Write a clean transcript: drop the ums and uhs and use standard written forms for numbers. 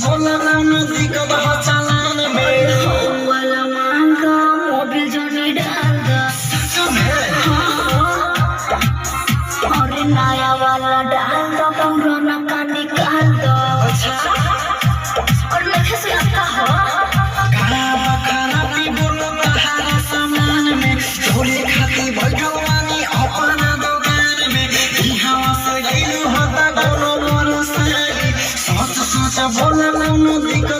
बोला ना नदी का बहा चालान में वाला मांगा मोबिल जोनी डाल दो सच में और नया वाला डाल दो पुराना का निकाल दो और मैं कैसे आता हो खाना पी बोलो तहारा सामान में ढोले खाती भगवानी अपना दुकान में ई हवा से गइलू होता कोनो मोर सारी सोच सोच बोला ना नदी का